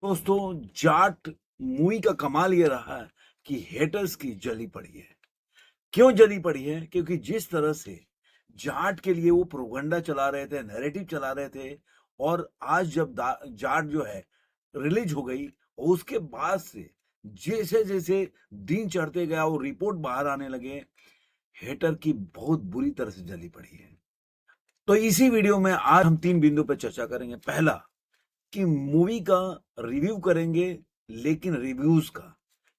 दोस्तों, जाट मूवी का कमाल ये रहा है कि हेटर्स की जली पड़ी है। क्यों जली पड़ी है? क्योंकि जिस तरह से जाट के लिए वो प्रोपगंडा चला रहे थे, नैरेटिव चला रहे थे और आज जब जाट जो है रिलीज हो गई और उसके बाद से जैसे-जैसे दिन चढ़ते गया वो रिपोर्ट बाहर आने लगे, हेटर की बहुत बुरी तरह से जली पड़ी है। तो इसी वीडियो में आज हम 3 बिंदु पे चर्चा करेंगे। पहला कि मूवी का रिव्यू करेंगे, लेकिन रिव्यूज़ का,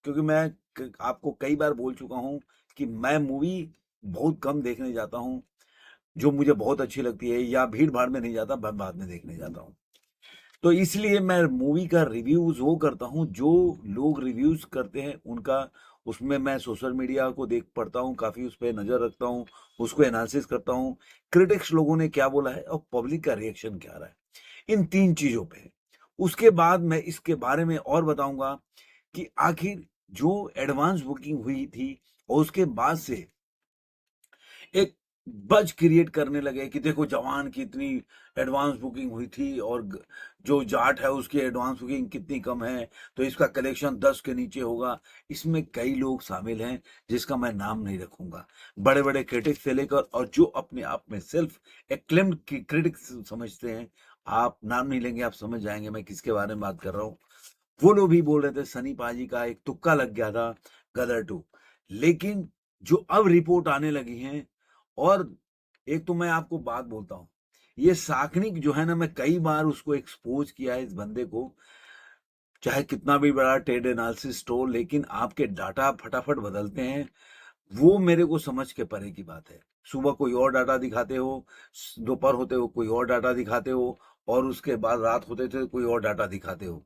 क्योंकि मैं आपको कई बार बोल चुका हूँ कि मैं मूवी बहुत कम देखने जाता हूँ, जो मुझे बहुत अच्छी लगती है या भीड़-भाड़ में नहीं जाता, मैं बाद में देखने जाता हूँ। तो इसलिए मैं मूवी का रिव्यूज़ वो करता हूँ, जो लोग रिव्यूज़ करते हैं उनका, उसमें मैं सोशल मीडिया को देख पढ़ता हूँ, काफ़ी उस पे नज़र रखता हूँ, उसको एनालिसिस करता हूँ, क्रिटिक्स लोगों ने क्या बोला है और पब्लिक का रिएक्शन क्या रहा है, इन 3 चीज़ों पे। उसके बाद मैं इसके बारे में और बताऊँगा कि आखिर जो एडवांस बुकिंग हुई थी और उसके बाद से एक बज़ क्रिएट करने लगे कि देखो जवान की इतनी एडवांस बुकिंग हुई थी और जो जाट है उसकी एडवांस बुकिंग कितनी कम है, तो इसका कलेक्शन 10 के नीचे होगा। इसमें कई लोग शामिल हैं जिसका मैं नाम नहीं रखूंगा, बड़े बड़े क्रिटिक्स से लेकर और जो अपने आप में सेल्फ एक्लेम्ड क्रिटिक्स समझते हैं। आप नाम नहीं लेंगे, आप समझ जाएंगे मैं किसके बारे में बात कर रहा हूँ। वो लोग भी बोल रहे थे सनी पाजी का एक तुक्का लग गया था गदर 2, लेकिन जो अब रिपोर्ट आने लगी हैं, और एक तो मैं आपको बात बोलता हूँ, ये साकनिक जो है ना, मैं कई बार उसको एक्सपोज किया है इस बंदे को, चाहे कितना भी बड़ा ट्रेड एनालिसिस स्टोर, लेकिन आपके डाटा फटाफट बदलते हैं, वो मेरे को समझ के परे की बात है। सुबह कोई और डाटा दिखाते हो, दोपहर होते हो कोई और डाटा दिखाते हो और उसके बाद रात होते थे कोई और डाटा दिखाते हो।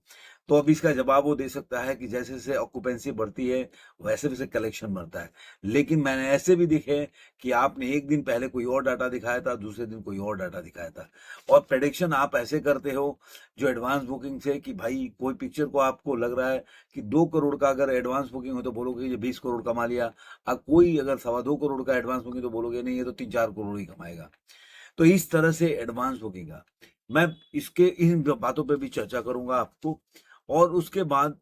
तो अब इसका जवाब वो दे सकता है कि जैसे-जैसे ऑक्यूपेंसी बढ़ती है, वैसे-वैसे कलेक्शन बढ़ता है। लेकिन मैंने ऐसे भी दिखे कि आपने एक दिन पहले कोई और डाटा दिखाया था, दूसरे दिन कोई और डाटा दिखाया था। और प्रेडिक्शन आप ऐसे करते हो जो एडवांस बुकिंग से, कि भाई कोई पिक्चर को आपको लग रहा है कि 2 करोड़ का अगर एडवांस बुकिंग हो तो बोलोगे ये 20 करोड़ कमा लिया। कोई अगर 2.25 करोड़ का एडवांस बुकिंग तो बोलोगे नहीं ये तो 3-4 करोड़ ही कमाएगा। तो इस तरह से एडवांस बुकिंग का मैं इसके इन बातों पे भी चर्चा करूंगा आपको। और उसके बाद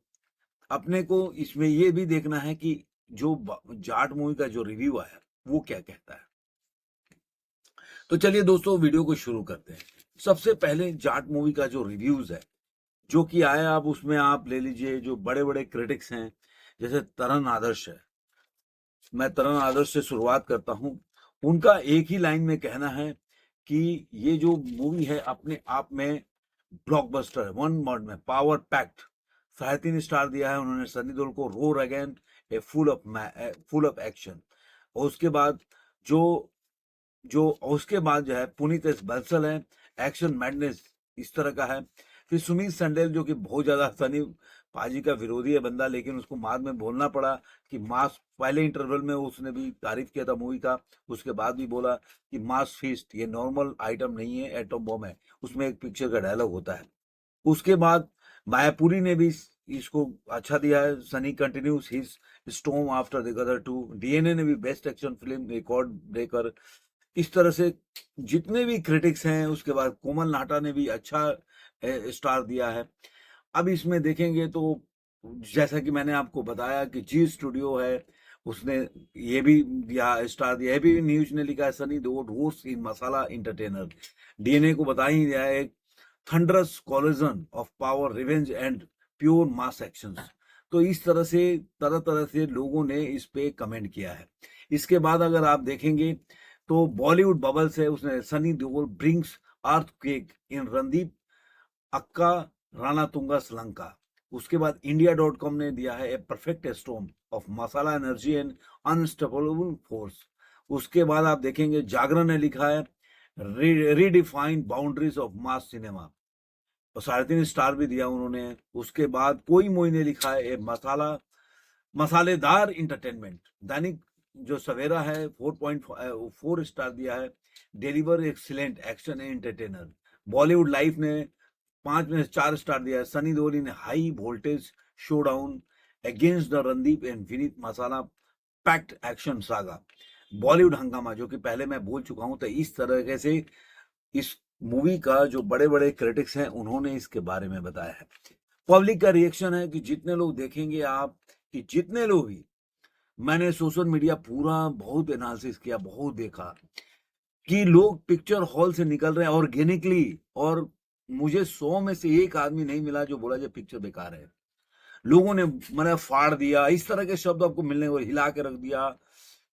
अपने को इसमें ये भी देखना है कि जो जाट मूवी का जो रिव्यू आया वो क्या कहता है। तो चलिए दोस्तों, वीडियो को शुरू करते हैं। सबसे पहले जाट मूवी का जो रिव्यूज है जो कि आया, अब उसमें आप ले लीजिए जो बड़े बड़े क्रिटिक्स हैं, जैसे तरन आदर्श है। मैं तरन आदर्श से शुरुआत करता हूँ। उनका एक ही लाइन में कहना है कि ये जो मूवी है अपने आप में ब्लॉकबस्टर है, वन वर्ड में पावर पैक्ड। 3.5 स्टार दिया है उन्होंने सनी देओल को। Roar again, a full of action. और उसके बाद जो जो उसके बाद जो है पुनीत एस बंसल है, एक्शन मैडनेस इस तरह का है। फिर सुमीत संडेल जो कि बहुत ज्यादा सनी पाजी का विरोधी है बंदा, लेकिन उसको बाद में बोलना पड़ा कि मास, पहले इंटरवल में उसने भी तारीफ किया था मूवी का, उसके बाद भी बोला कि मास फीस्ट ये नॉर्मल आइटम नहीं है, एटम बम है। उसमें एक पिक्चर का डायलॉग होता है। उसके बाद मायापुरी ने भी इसको अच्छा दिया है, Sunny continues his storm after the Gadar 2। DNA ने भी best action film record breaker. इस तरह से जितने भी क्रिटिक्स हैं, उसके बाद कोमल नाटा ने भी अच्छा स्टार दिया है। अब इसमें देखेंगे तो जैसा कि मैंने आपको बताया कि जी स्टूडियो है, उसने ये भी दिया स्टार दिया है। भी न्यूज ने लिखा है Sunny Deol roast in masala entertainer. DNA को बता ही दिया है, thunderous collision of power revenge and pure mass actions. तो इस तरह से तरह तरह से लोगों ने इस पे कमेंट किया है। इसके बाद अगर आप देखेंगे तो बॉलीवुड बबल्स है, उसने सनी देओल ब्रिंग्स अर्थक्वेक इन रणदीप अक्का राणा तुंगा श्रीलंका। उसके बाद इंडिया डॉट कॉम ने दिया है a perfect storm of masala energy and unstoppable force. उसके बाद आप देखेंगे जागरण ने लिखा है redefined boundaries of mass cinema, और 3.5 स्टार भी दिया उन्होंने। उसके बाद कोई मोई ने लिखा है ए मसालेदार इंटरटेनमेंट। दैनिक जो सवेरा है 4.4 स्टार दिया है, deliver excellent action entertainer. Bollywood life ने 5 में से 4 स्टार दिया है, सनी देओल ने high voltage showdown against the Randeep and Vineet masala packed action saga. Bollywood हंगामा जो कि पहले मैं बोल चुका हूं, तो इस तरह से इस मूवी का जो बड़े बड़े क्रिटिक्स हैं उन्होंने इसके बारे में बताया है। पब्लिक का रिएक्शन है कि जितने लोग देखेंगे आप, कि जितने लोग भी, मैंने सोशल मीडिया पूरा बहुत एनालिसिस किया, बहुत देखा कि लोग पिक्चर हॉल से निकल रहे हैं ऑर्गेनिकली, और मुझे 100 में से 1 आदमी नहीं मिला जो बोला ये पिक्चर बेकार है। लोगों ने मतलब फाड़ दिया, इस तरह के शब्द आपको मिलने, और हिला के रख दिया,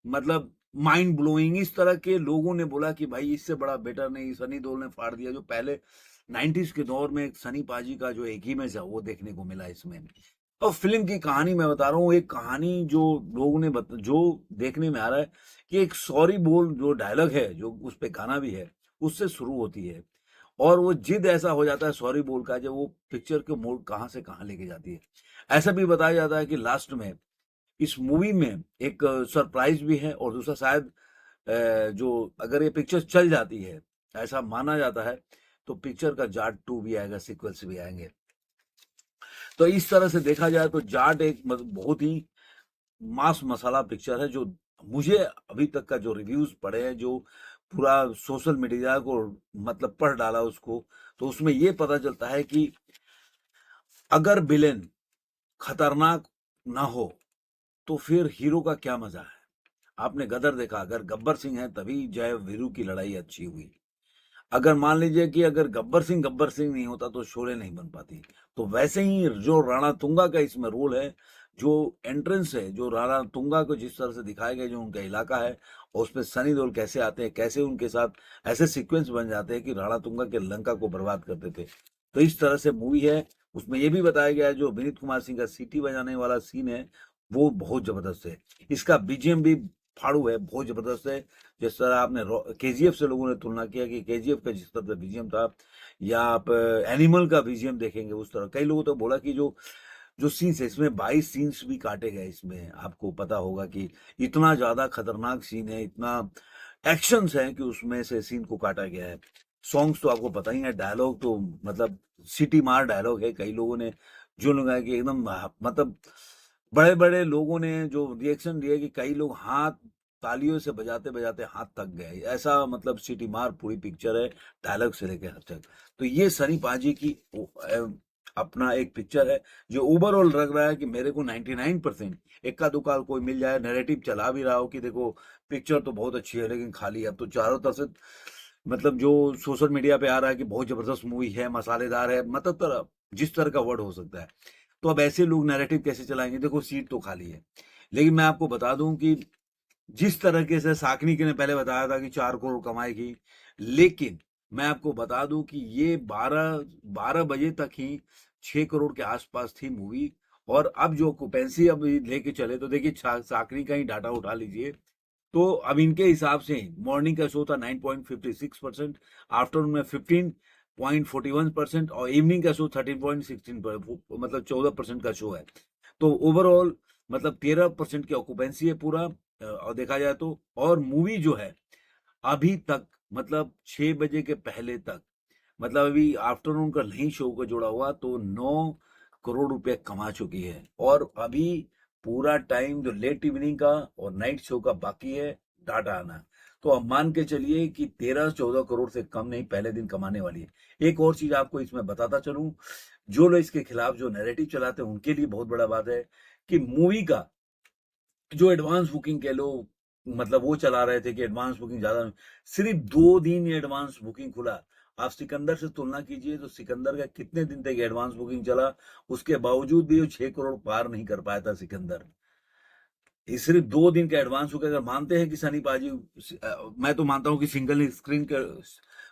मतलब माइंड ब्लोइंग, इस तरह के लोगों ने बोला कि भाई इससे बड़ा बेटर नहीं, सनी देओल ने फाड़ दिया। जो पहले 90s के दौर में सनी पाजी का जो एक इमेज है वो देखने को मिला इसमें। और फिल्म की कहानी मैं बता रहा हूँ, एक कहानी जो लोगों ने जो देखने में आ रहा है कि एक सॉरी बोल जो डायलॉग है, जो उस पे गाना भी है, उससे शुरू होती है, और वो जिद ऐसा हो जाता है सॉरी बोल का, जब वो पिक्चर के मोड़ कहाँ से कहाँ लेके जाती है। ऐसा भी बताया जाता है कि लास्ट में इस मूवी में एक सरप्राइज भी है, और दूसरा शायद जो अगर ये पिक्चर चल जाती है, ऐसा माना जाता है, तो पिक्चर का जाट 2 भी आएगा, सीक्वल्स भी आएंगे। तो इस तरह से देखा जाए तो जाट एक बहुत ही मास मसाला पिक्चर है, जो मुझे अभी तक का जो रिव्यूज पड़े हैं, जो पूरा सोशल मीडिया को मतलब पढ़ डाला उसको, तो उसमें ये पता चलता है कि अगर विलेन खतरनाक ना हो तो फिर हीरो का क्या मजा है। आपने गदर देखा, अगर गब्बर सिंह है तभी जय वीरू की लड़ाई अच्छी हुई। अगर मान लीजिए कि अगर गब्बर सिंह नहीं होता तो शोले नहीं बन पाती। तो वैसे ही जो राणा तुंगा का इसमें रोल है, जो एंट्रेंस है, जो राणा तुंगा को जिस तरह से दिखाया गया, जो उनका इलाका है, और उसमें सनी देओल कैसे आते हैं, कैसे उनके साथ ऐसे सीक्वेंस बन जाते हैं कि राणा तुंगा के लंका को बर्बाद कर देते। तो इस तरह से मूवी है। उसमें ये भी बताया गया है, जो विनीत कुमार सिंह का सीटी बजाने वाला सीन है, वो बहुत जबरदस्त है। इसका बीजीएम भी फाड़ू है, बहुत जबरदस्त है। जिस तरह आपने केजीएफ से लोगों ने तुलना किया कि केजीएफ का जिस तरह का बीजीएम था, या आप एनिमल का बीजीएम देखेंगे उस तरह, कई लोगों तो बोला कि जो जो सीन्स है इसमें 22 सीन्स भी काटे गए इसमें, आपको पता होगा कि इतना ज्यादा खतरनाक सीन है, इतना एक्शंस है कि उसमें से सीन को काटा गया है। सॉन्ग्स तो आपको पता ही है, डायलॉग तो मतलब सिटी मार डायलॉग है। कई लोगों ने जो लोग है कि एकदम मतलब बड़े बड़े लोगों ने जो रिएक्शन दिए कि कई लोग हाथ तालियों से बजाते बजाते हाथ थक गए, ऐसा मतलब सिटी मार पूरी पिक्चर है, डायलॉग से लेकर हर तक। तो ये सनी पाजी की अपना एक पिक्चर है, जो ओवरऑल लग रहा है कि मेरे को 99%, इक्का दुक्का कोई मिल जाए नैरेटिव चला भी रहा हो कि देखो पिक्चर तो बहुत अच्छी है लेकिन खाली है। अब तो चारों तरफ से मतलब जो सोशल मीडिया पे आ रहा है कि बहुत जबरदस्त मूवी है, मसालेदार है, मतलब तरह जिस तरह का वर्ड हो सकता है। तो अब ऐसे लोग नैरेटिव कैसे चलाएंगे, देखो सीट तो खाली है। लेकिन मैं आपको बता दूं कि जिस तरीके से साकनी के ने पहले बताया था कि 4 करोड़ कमाएगी, लेकिन मैं आपको बता दूं कि ये 12 बजे तक ही 6 करोड़ के आसपास थी मूवी। और अब जो ऑक्यूपेंसी अब लेके चले, तो देखिए साकनी का ही डाटा उठा लीजिए, तो अब इनके हिसाब से मॉर्निंग का शो था 9.56%, आफ्टरनून में 15.41%, और इवनिंग का शो 13.16, मतलब 14% का शो है। तो ओवरऑल मतलब 13% की ऑक्यूपेंसी है पूरा, और देखा जाए तो। और मूवी जो है अभी तक मतलब 6 बजे के पहले तक, मतलब अभी आफ्टरनून का नहीं शो को जोड़ा हुआ, तो 9 करोड़ रुपए कमा चुकी है। और अभी पूरा टाइम जो लेट इवनिंग का और नाइट शो का बाकी है डाटा आना। तो अब मान के चलिए कि 13-14 करोड़ से कम नहीं पहले दिन कमाने वाली है। एक और चीज आपको इसमें बताता चलूं, जो लोग इसके खिलाफ जो नैरेटिव चलाते हैं उनके लिए बहुत बड़ा बात है कि मूवी का जो एडवांस बुकिंग के लोग मतलब वो चला रहे थे कि एडवांस बुकिंग ज्यादा, सिर्फ 2 दिन ये एडवांस बुकिंग खुला। आप सिकंदर से तुलना कीजिए तो सिकंदर का कितने दिन तक एडवांस बुकिंग चला, उसके बावजूद भी वो 6 करोड़ पार नहीं कर पाया था सिकंदर। ये सिर्फ 2 दिन का एडवांस बुकिंग, अगर मानते हैं कि सनी पाजी मैं तो मानता हूँ कि सिंगल स्क्रीन के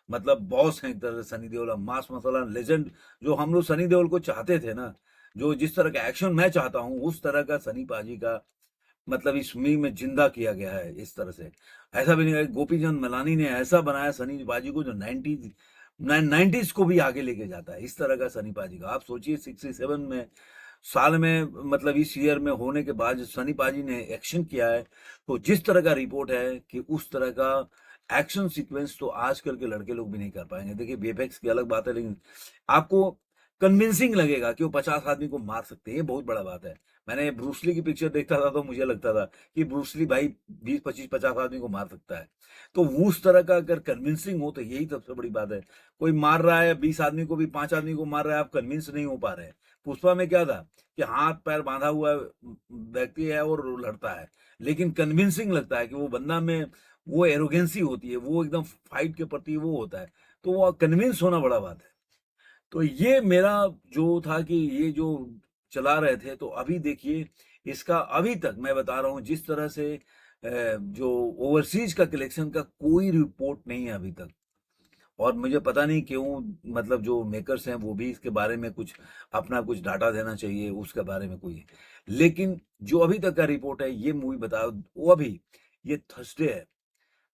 मतलब बॉस हैं एक तरह से सनी देओल, मास मसाला लेजेंड, जो हम लोग सनी देओल को चाहते थे ना, जो जिस तरह का एक्शन मैं चाहता हूँ उस तरह का सनी पाजी का मतलब इस मीम में जिंदा किया गया है इस तरह से। ऐसा भी नहीं है, गोपी चंद मलानी ने ऐसा बनाया सनी पाजी को जो 90s को भी आगे लेके जाता है, इस तरह का सनी पाजी का। आप सोचिए 67 में साल में मतलब इस ईयर में होने के बाद जो सनी पाजी ने एक्शन किया है, तो जिस तरह का रिपोर्ट है कि उस तरह का एक्शन सीक्वेंस तो आजकल के लड़के लोग भी नहीं कर पाएंगे। देखिए वीएफएक्स की अलग बात है, लेकिन आपको कन्विंसिंग लगेगा कि वो 50 आदमी को मार सकते हैं, ये बहुत बड़ा बात है। मैंने ब्रूसली की पिक्चर देखता था तो मुझे लगता था कि ब्रूसली भाई 20-25-50 आदमी को मार सकता है। तो उस तरह का अगर कन्विंसिंग हो तो यही सबसे बड़ी बात है। कोई मार रहा है 20 आदमी को भी, 5 आदमी को मार रहा है, आप कन्विंस नहीं हो पा रहे हैं, पुष्पा में क्या था कि हाथ पैर बांधा हुआ व्यक्ति है और लड़ता है, लेकिन कन्विंसिंग लगता है कि वो बंदा में वो एरोगेंसी होती है, वो एकदम फाइट के प्रति वो होता है, तो वो कन्विंस होना बड़ा बात है। तो ये मेरा जो था कि ये जो चला रहे थे, तो अभी देखिए इसका अभी तक मैं बता रहा हूँ जिस तरह से जो ओवरसीज का कलेक्शन का कोई रिपोर्ट नहीं है अभी तक। और मुझे पता नहीं क्यों, मतलब जो मेकर्स हैं वो भी इसके बारे में कुछ अपना कुछ डाटा देना चाहिए उसके बारे में कोई। लेकिन जो अभी तक का रिपोर्ट है ये मूवी बता वो अभी ये थर्सडे है,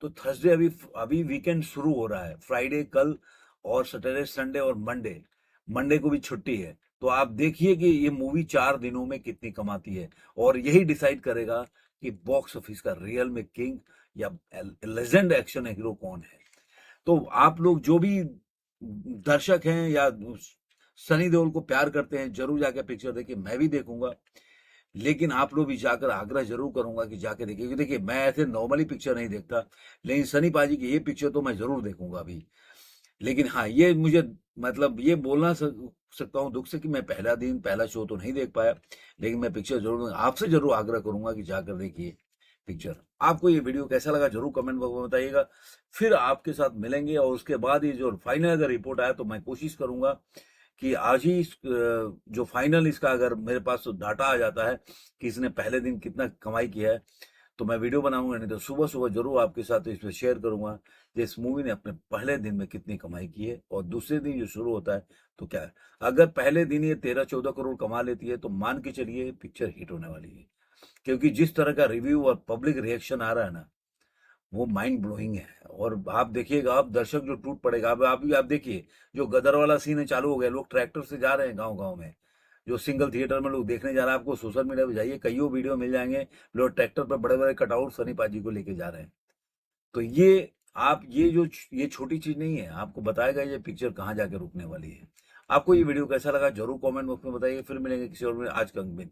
तो थर्सडे अभी अभी वीकेंड शुरू हो रहा है, फ्राइडे कल और सैटरडे संडे और मंडे, मंडे को भी छुट्टी है। तो आप देखिए कि ये मूवी 4 दिनों में कितनी कमाती है, और यही डिसाइड करेगा कि बॉक्स ऑफिस का रियल में किंग या लेजेंड एक्शन हीरो कौन है। तो आप लोग जो भी दर्शक हैं या सनी देओल को प्यार करते हैं, जरूर जाके पिक्चर देखिए, मैं भी देखूंगा। लेकिन आप लोग भी जाकर आग्रह जरूर करूंगा कि जाके देखिए, क्योंकि देखिए मैं ऐसे नॉर्मली पिक्चर नहीं देखता, लेकिन सनी पाजी की ये पिक्चर तो मैं जरूर देखूंगा अभी। लेकिन हाँ, ये मुझे मतलब ये बोलना सकता हूँ दुख से कि मैं पहला दिन पहला शो तो नहीं देख पाया, लेकिन मैं पिक्चर जरूर आपसे जरूर आग्रह करूंगा कि जाकर देखिए पिक्चर। आपको ये वीडियो कैसा लगा जरूर कमेंट बॉक्स में बताइएगा। फिर आपके साथ मिलेंगे, और उसके बाद ये जो फाइनल अगर रिपोर्ट आया तो मैं कोशिश करूंगा कि आज ही जो फाइनल इसका अगर मेरे पास डाटा आ जाता है कि इसने पहले दिन कितना कमाई किया है, तो मैं वीडियो बनाऊंगा, नहीं तो सुबह सुबह जरूर आपके साथ इस पर शेयर करूंगा कि इस मूवी ने अपने पहले दिन में कितनी कमाई की है, और दूसरे दिन जो शुरू होता है तो क्या है। अगर पहले दिन ये 13-14 करोड़ कमा लेती है तो मान के चलिए पिक्चर हिट होने वाली है, क्योंकि जिस तरह का रिव्यू और पब्लिक रिएक्शन आ रहा है ना, वो माइंड ब्लोइंग है। और आप देखिएगा, आप दर्शक जो टूट पड़ेगा, अब आप देखिए जो गदर वाला सीन है चालू हो गया, लोग ट्रैक्टर से जा रहे हैं गांव गांव में, जो सिंगल थिएटर में लोग देखने जा रहे हैं, आपको सोशल मीडिया पे जाइए कईयों वीडियो मिल जाएंगे, लोग ट्रैक्टर पर बड़े बड़े कटआउट सनी पाजी को लेके जा रहे हैं। तो ये आप ये जो ये छोटी चीज नहीं है, आपको बताएगा ये पिक्चर कहाँ जाके रुकने वाली है। आपको ये वीडियो कैसा लगा जरूर कमेंट बॉक्स में बताइए। फिर मिलेंगे किसी और में, आज का अंक में।